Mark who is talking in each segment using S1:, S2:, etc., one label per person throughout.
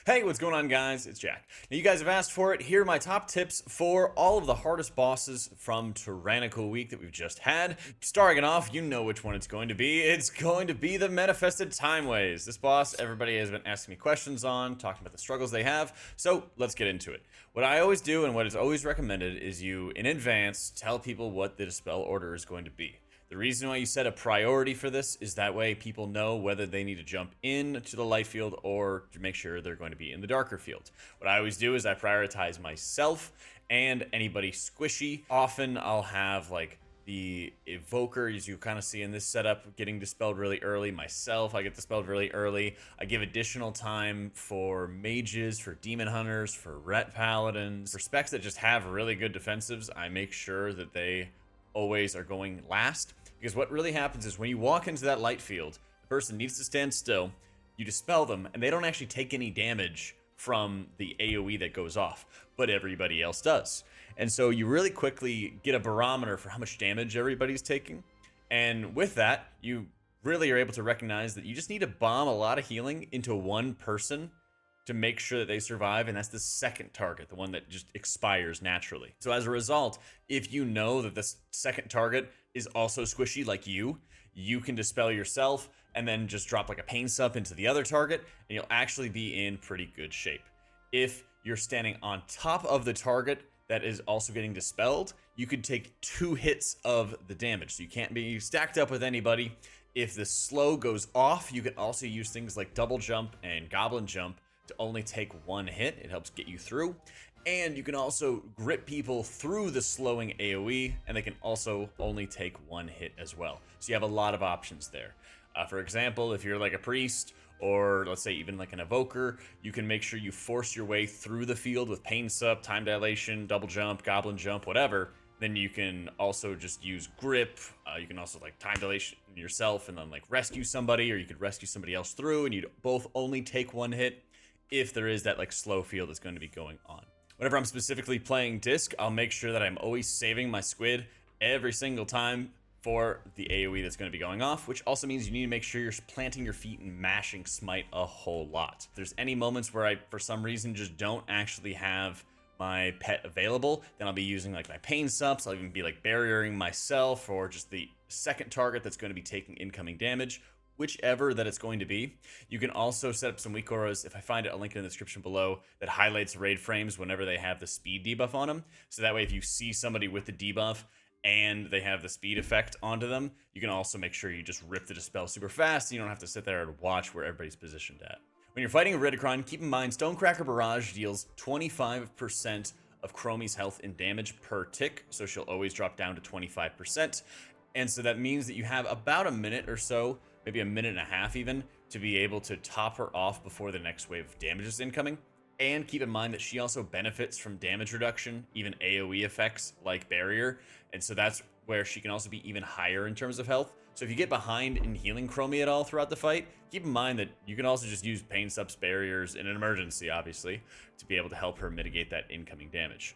S1: Hey, what's going on, guys? It's Jack. Now, you guys have asked for it. Here are my top tips for all of the hardest bosses from Tyrannical week that we've just had. Starting it off, you know which one it's going to be. It's going to be the Manifested Timeways. This boss, everybody has been asking me questions on, talking about the struggles they have, so let's get into it. What I always do and what is always recommended is you, in advance, tell people what the dispel order is going to be. The reason why you set a priority for this is that way people know whether they need to jump into the light field or to make sure they're going to be in the darker field. What I always do is I prioritize myself and anybody squishy. Often I'll have like the evoker, as you kind of see in this setup, getting dispelled really early. Myself, I get dispelled really early. I give additional time for mages, for demon hunters, for ret paladins, for specs that just have really good defensives. I make sure that they always are going last, because what really happens is when you walk into that light field, the person needs to stand still, you dispel them, and they don't actually take any damage from the AoE that goes off, but everybody else does. And so you really quickly get a barometer for how much damage everybody's taking, and with that, you really are able to recognize that you just need to bomb a lot of healing into one person to make sure that they survive, and that's the second target, the one that just expires naturally. So as a result, if you know that this second target is also squishy like you can dispel yourself and then just drop like a pain sup into the other target, and you'll actually be in pretty good shape. If you're standing on top of the target that is also getting dispelled, you could take 2 hits of the damage, so you can't be stacked up with anybody. If the slow goes off, you can also use things like double jump and goblin jump to only take 1 hit. It helps get you through, and you can also grip people through the slowing AoE, and they can also only take 1 hit as well. So you have a lot of options there. For example, if you're like a priest, or let's say even like an evoker, you can make sure you force your way through the field with pain sup, time dilation, double jump, goblin jump, whatever. Then you can also just use grip. You can also like time dilation yourself and then like rescue somebody, or you could rescue somebody else through, and you'd both only take 1 hit if there is that like slow field that's going to be going on. Whenever I'm specifically playing disc, I'll make sure that I'm always saving my squid every single time for the AoE that's going to be going off, which also means you need to make sure you're planting your feet and mashing smite a whole lot. If there's any moments where I, for some reason, just don't actually have my pet available, then I'll be using like my pain subs. I'll even be like barriering myself, or just the second target that's going to be taking incoming damage, whichever that it's going to be. You can also set up some weak auras. If I find it, I'll link in the description below, that highlights raid frames whenever they have the speed debuff on them. So that way, if you see somebody with the debuff and they have the speed effect onto them, you can also make sure you just rip the dispel super fast, and you don't have to sit there and watch where everybody's positioned at. When you're fighting Iridikron, keep in mind Stonecracker Barrage deals 25% of Chromie's health in damage per tick, so she'll always drop down to 25%. And so that means that you have about a minute or so, maybe a minute and a half even, to be able to top her off before the next wave of damage is incoming. And keep in mind that she also benefits from damage reduction, even AoE effects like barrier, and so that's where she can also be even higher in terms of health. So if you get behind in healing Chromie at all throughout the fight, keep in mind that you can also just use pain subs, barriers in an emergency, obviously, to be able to help her mitigate that incoming damage.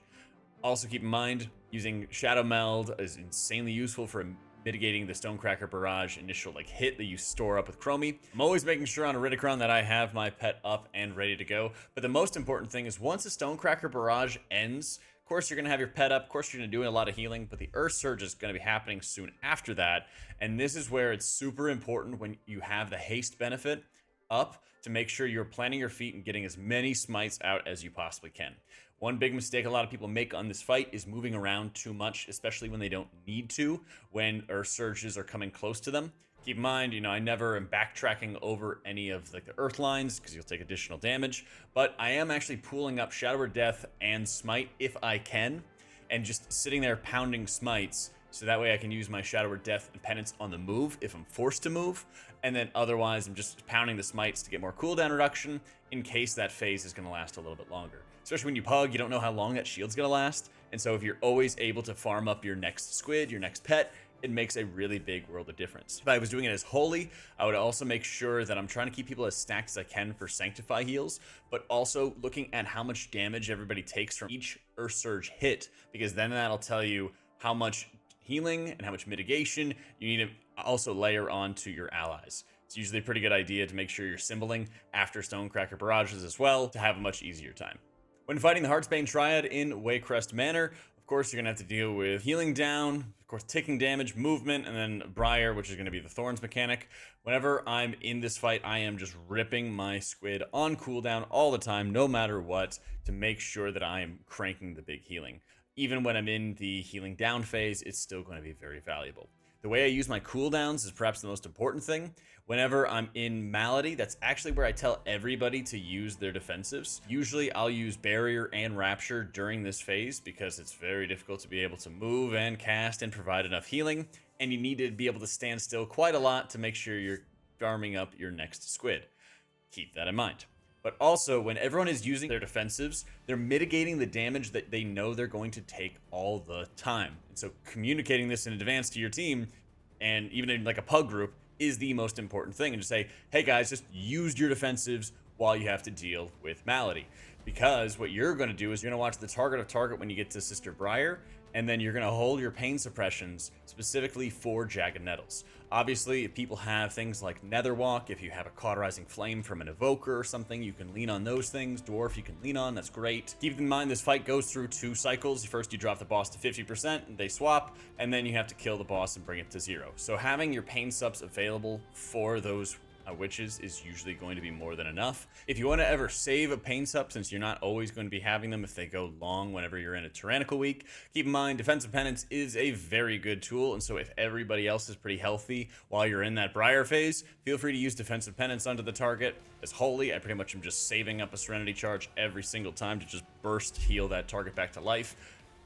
S1: Also keep in mind, using Shadow Meld is insanely useful for mitigating the Stonecracker Barrage initial like hit that you store up with Chromie. I'm always making sure on Iridikron that I have my pet up and ready to go. But the most important thing is once the Stonecracker Barrage ends, of course you're going to have your pet up, of course you're going to do a lot of healing, but the Earth Surge is going to be happening soon after that. And this is where it's super important when you have the haste benefit up to make sure you're planting your feet and getting as many smites out as you possibly can. One big mistake a lot of people make on this fight is moving around too much, especially when they don't need to, when Earth Surges are coming close to them. Keep in mind, I never am backtracking over any of like the Earth lines, because you'll take additional damage, but I am actually pooling up Shadow or Death and Smite if I can, and just sitting there pounding smites, so that way I can use my Shadow or Death and Penance on the move if I'm forced to move, and then otherwise I'm just pounding the smites to get more cooldown reduction in case that phase is going to last a little bit longer. Especially when you pug, you don't know how long that shield's going to last, and so if you're always able to farm up your next squid, your next pet, it makes a really big world of difference. If I was doing it as holy, I would also make sure that I'm trying to keep people as stacked as I can for Sanctify heals, but also looking at how much damage everybody takes from each Earth Surge hit, because then that'll tell you how much healing and how much mitigation you need to also layer onto your allies. It's usually a pretty good idea to make sure you're symboling after Stonecracker barrages as well to have a much easier time. When fighting the Heartsbane Triad in Waycrest Manor, of course, you're going to have to deal with healing down, of course, taking damage, movement, and then Briar, which is going to be the Thorns mechanic. Whenever I'm in this fight, I am just ripping my squid on cooldown all the time, no matter what, to make sure that I am cranking the big healing. Even when I'm in the healing down phase, it's still going to be very valuable. The way I use my cooldowns is perhaps the most important thing. Whenever I'm in Malady, that's actually where I tell everybody to use their defensives. Usually I'll use Barrier and Rapture during this phase because it's very difficult to be able to move and cast and provide enough healing, and you need to be able to stand still quite a lot to make sure you're farming up your next squid. Keep that in mind. But also, when everyone is using their defensives, they're mitigating the damage that they know they're going to take all the time. And so communicating this in advance to your team, and even in like a pug group, is the most important thing. And just say, hey guys, just use your defensives while you have to deal with Malady. Because what you're going to do is you're going to watch the target of target when you get to Sister Briar, and then you're going to hold your pain suppressions specifically for Jagged Nettles. Obviously, if people have things like Netherwalk, if you have a Cauterizing Flame from an Evoker or something, you can lean on those things. Dwarf you can lean on, that's great. Keep in mind this fight goes through 2 cycles. First you drop the boss to 50%, and they swap, and then you have to kill the boss and bring it to 0. So having your pain subs available for those witches is usually going to be more than enough. If you want to ever save a pain sup, since you're not always going to be having them if they go long whenever you're in a Tyrannical week, keep in mind Defensive Penance is a very good tool, and so if everybody else is pretty healthy while you're in that Briar phase, feel free to use Defensive Penance onto the target. As Holy, I pretty much am just saving up a Serenity charge every single time to just burst heal that target back to life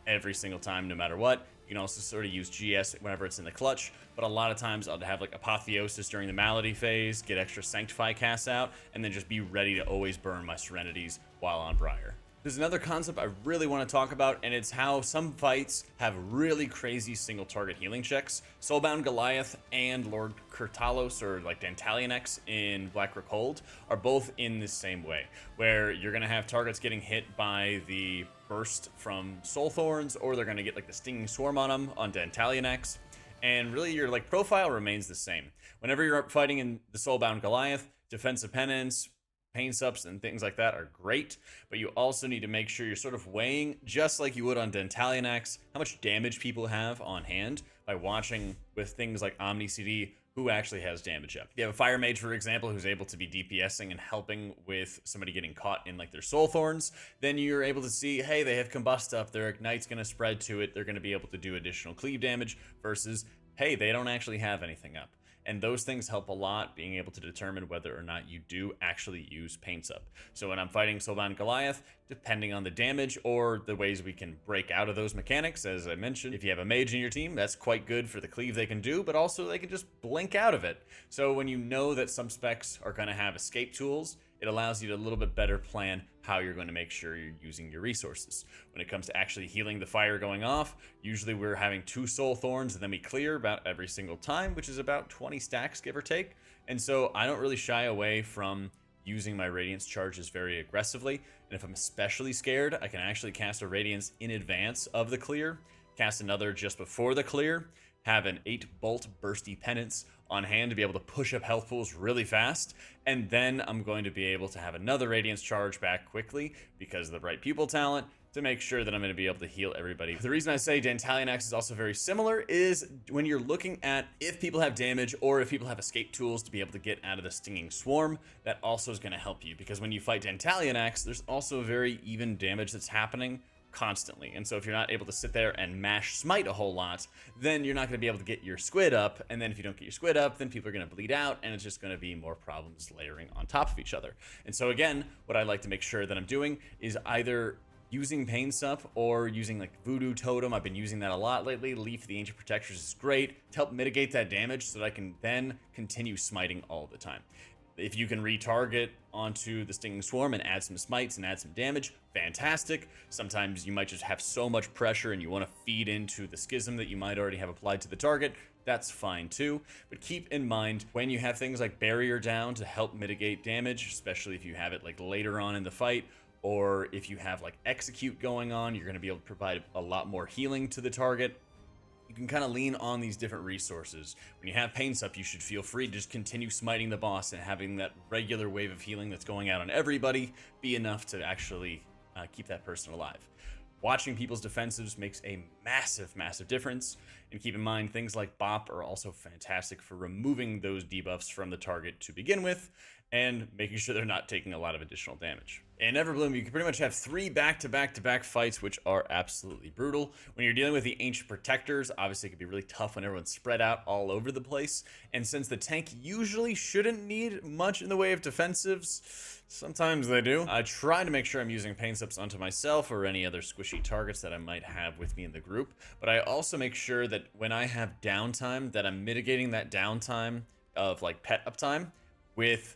S1: every single time, no matter what. You can also sort of use GS whenever it's in the clutch, but a lot of times I'll have like Apotheosis during the Malady phase, get extra Sanctify casts out, and then just be ready to always burn my Serenities while on Briar. There's another concept I really want to talk about, and it's how some fights have really crazy single target healing checks. Soulbound Goliath and Lord Kurtalos, or like Dantalionax in Blackrock Hold, are both in the same way, where you're going to have targets getting hit by the burst from Soul Thorns, or they're going to get like the Stinging Swarm on them on Dantalionax, and really your like profile remains the same. Whenever you're fighting in the Soulbound Goliath, Defensive Penance, pain subs and things like that are great, but you also need to make sure you're sort of weighing, just like you would on Dantalionax, how much damage people have on hand by watching with things like Omni CD who actually has damage up. You have a Fire Mage, for example, who's able to be DPSing and helping with somebody getting caught in like their Soul Thorns, then you're able to see, hey, they have Combust up, their Ignite's going to spread to it, they're going to be able to do additional cleave damage, versus, hey, they don't actually have anything up. And those things help a lot, being able to determine whether or not you do actually use Pain Sub. So when I'm fighting Soulbound Goliath, depending on the damage or the ways we can break out of those mechanics, as I mentioned, if you have a mage in your team, that's quite good for the cleave they can do, but also they can just blink out of it. So when you know that some specs are going to have escape tools, it allows you to a little bit better plan how you're going to make sure you're using your resources. When it comes to actually healing the fire going off, usually we're having 2 Soul Thorns and then we clear about every single time, which is about 20 stacks, give or take. And so I don't really shy away from using my Radiance charges very aggressively. And if I'm especially scared, I can actually cast a Radiance in advance of the clear, cast another just before the clear, have an 8-bolt bursty penance on hand to be able to push up health pools really fast, and then I'm going to be able to have another Radiance charge back quickly because of the Bright Pupil talent to make sure that I'm going to be able to heal everybody. The reason I say Dantalionax is also very similar is when you're looking at if people have damage or if people have escape tools to be able to get out of the Stinging Swarm, that also is going to help you, because when you fight Dantalionax, there's also very even damage that's happening constantly. And so if you're not able to sit there and mash smite a whole lot, then you're not going to be able to get your squid up, and then if you don't get your squid up, then people are going to bleed out, and it's just going to be more problems layering on top of each other. And so again, what I like to make sure that I'm doing is either using Pain Sup or using like Voodoo Totem. I've been using that a lot lately. Leaf the Ancient Protectors is great to help mitigate that damage so that I can then continue smiting all the time. If you can retarget onto the Stinging Swarm and add some smites and add some damage, fantastic. Sometimes you might just have so much pressure and you want to feed into the schism that you might already have applied to the target. That's fine too. But keep in mind, when you have things like Barrier down to help mitigate damage, especially if you have it like later on in the fight, or if you have like Execute going on, you're going to be able to provide a lot more healing to the target. you can kind of lean on these different resources. When you have Paints up, you should feel free to just continue smiting the boss, and having that regular wave of healing that's going out on everybody be enough to actually keep that person alive. Watching people's defensives makes a massive difference, and keep in mind things like Bop are also fantastic for removing those debuffs from the target to begin with, and making sure they're not taking a lot of additional damage. In Everbloom, you can pretty much have 3 back-to-back fights, which are absolutely brutal. When you're dealing with the Ancient Protectors, obviously it can be really tough when everyone's spread out all over the place, and since the tank usually shouldn't need much in the way of defensives, sometimes they do, I try to make sure I'm using Pain Sips onto myself or any other squishy targets that I might have with me in the group, but I also make sure that when I have downtime, that I'm mitigating that downtime of like pet uptime with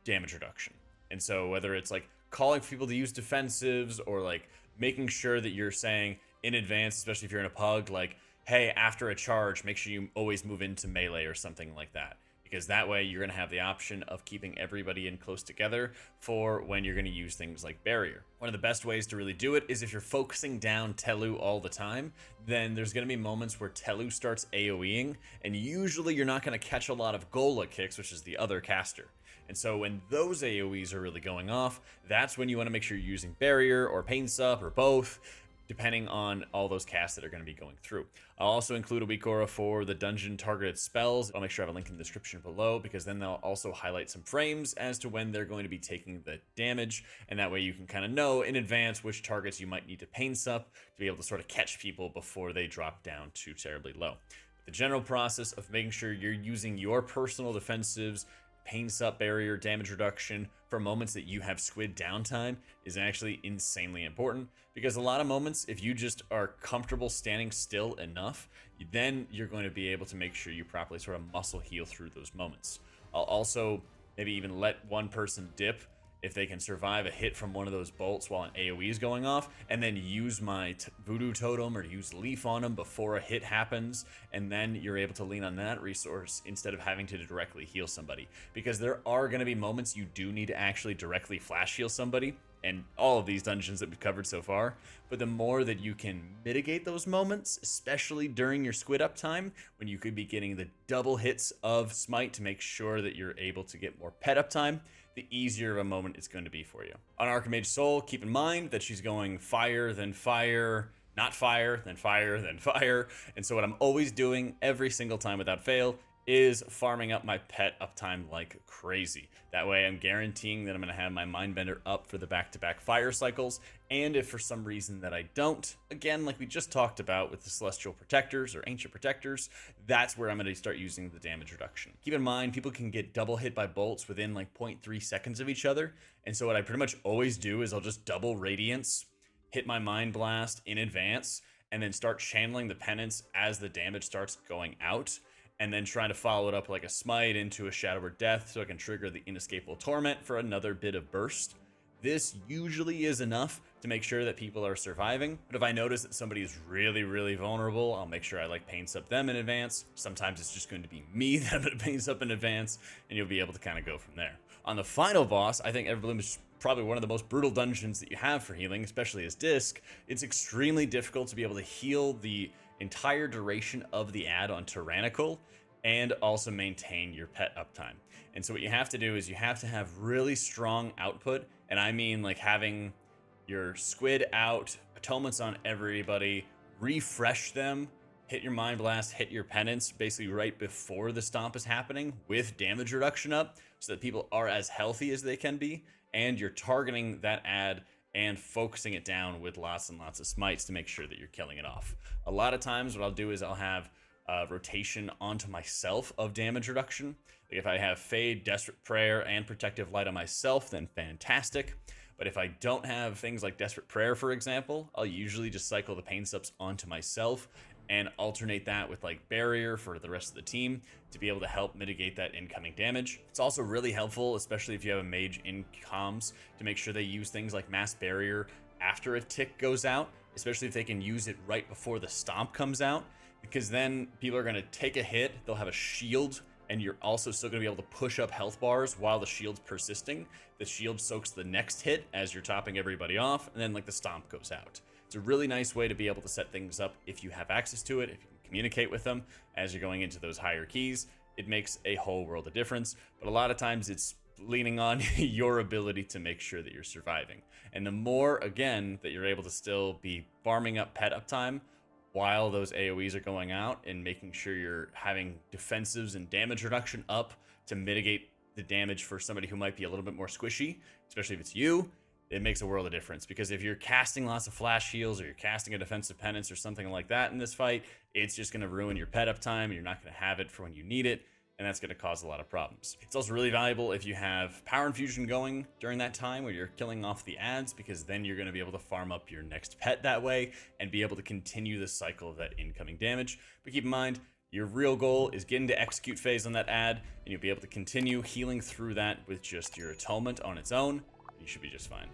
S1: damage reduction. And so whether it's like calling for people to use defensives, or like making sure that you're saying in advance, especially if you're in a pug, like, hey, after a charge, make sure you always move into melee or something like that. Because that way you're going to have the option of keeping everybody in close together for when you're going to use things like barrier. One of the best ways to really do it is if you're focusing down Telu all the time, then there's going to be moments where Telu starts AoEing, and usually you're not going to catch a lot of Gola kicks, which is the other caster. And so when those AoEs are really going off, that's when you want to make sure you're using barrier or Pain Sup or both, depending on all those casts that are going to be going through. I'll also include a weak aura for the dungeon targeted spells. I'll make sure I have a link in the description below, because then they'll also highlight some frames as to when they're going to be taking the damage, and that way you can kind of know in advance which targets you might need to Pain Sup to be able to sort of catch people before they drop down too terribly low. The general process of making sure you're using your personal defensives, Pain Sup, barrier, damage reduction for moments that you have squid downtime is actually insanely important, because a lot of moments, if you just are comfortable standing still enough, then you're going to be able to make sure you properly sort of muscle heal through those moments. I'll also maybe even let one person dip if they can survive a hit from one of those bolts while an AoE is going off, and then use my Voodoo Totem or use Leaf on them before a hit happens, and then you're able to lean on that resource instead of having to directly heal somebody. Because there are going to be moments you do need to actually directly flash heal somebody, and all of these dungeons that we've covered so far, but the more that you can mitigate those moments, especially during your squid uptime, when you could be getting the double hits of smite to make sure that you're able to get more pet uptime, the easier of a moment it's going to be for you. On Archmage Sol, keep in mind that she's going fire, then fire, not fire, then fire, then fire. And so what I'm always doing every single time without fail is farming up my pet uptime like crazy. That way I'm guaranteeing that I'm going to have my Mindbender up for the back-to-back fire cycles, and if for some reason that I don't, again, like we just talked about with the Celestial Protectors or Ancient Protectors, that's where I'm going to start using the damage reduction. Keep in mind, people can get double hit by bolts within like 0.3 seconds of each other, and so what I pretty much always do is I'll just double Radiance, hit my Mind Blast in advance, and then start channeling the penance as the damage starts going out, and then trying to follow it up like a smite into a Shadow or Death so I can trigger the Inescapable Torment for another bit of burst. This usually is enough to make sure that people are surviving, but if I notice that somebody is really vulnerable, I'll make sure I like Pain Sup them in advance. Sometimes it's just going to be me that I'm going to Pain Sup in advance, and you'll be able to kind of go from there. On the final boss, I think Everbloom is probably one of the most brutal dungeons that you have for healing, especially as Disc. It's extremely difficult to be able to heal the entire duration of the ad on Tyrannical and also maintain your pet uptime. And so what you have to do is you have to have really strong output, and I mean like having your squid out, atonements on everybody, refresh them, hit your Mind Blast, hit your penance basically right before the stomp is happening with damage reduction up so that people are as healthy as they can be, and you're targeting that ad and focusing it down with lots and lots of smites to make sure that you're killing it off. A lot of times what I'll do is I'll have rotation onto myself of damage reduction. Like if I have Fade, Desperate Prayer, and Protective Light on myself, then fantastic. But if I don't have things like Desperate Prayer, for example, I'll usually just cycle the Pain Sups onto myself and alternate that with like Barrier for the rest of the team to be able to help mitigate that incoming damage. It's also really helpful, especially if you have a mage in comms, to make sure they use things like Mass Barrier after a tick goes out, especially if they can use it right before the stomp comes out, because then people are going to take a hit, they'll have a shield, and you're also still going to be able to push up health bars while the shield's persisting. The shield soaks the next hit as you're topping everybody off, and then like the stomp goes out. It's a really nice way to be able to set things up if you have access to it, if you can communicate with them as you're going into those higher keys, it makes a whole world of difference. But a lot of times it's leaning on your ability to make sure that you're surviving. And the more, again, that you're able to still be farming up pet uptime while those AoEs are going out and making sure you're having defensives and damage reduction up to mitigate the damage for somebody who might be a little bit more squishy, especially if it's you, it makes a world of difference. Because if you're casting lots of flash heals or you're casting a defensive penance or something like that in this fight, it's just going to ruin your pet uptime and you're not going to have it for when you need it. And that's going to cause a lot of problems. It's also really valuable if you have power infusion going during that time where you're killing off the ads, because then you're going to be able to farm up your next pet that way and be able to continue the cycle of that incoming damage. But keep in mind, your real goal is getting to execute phase on that ad, and you'll be able to continue healing through that with just your atonement on its own. You should be just fine.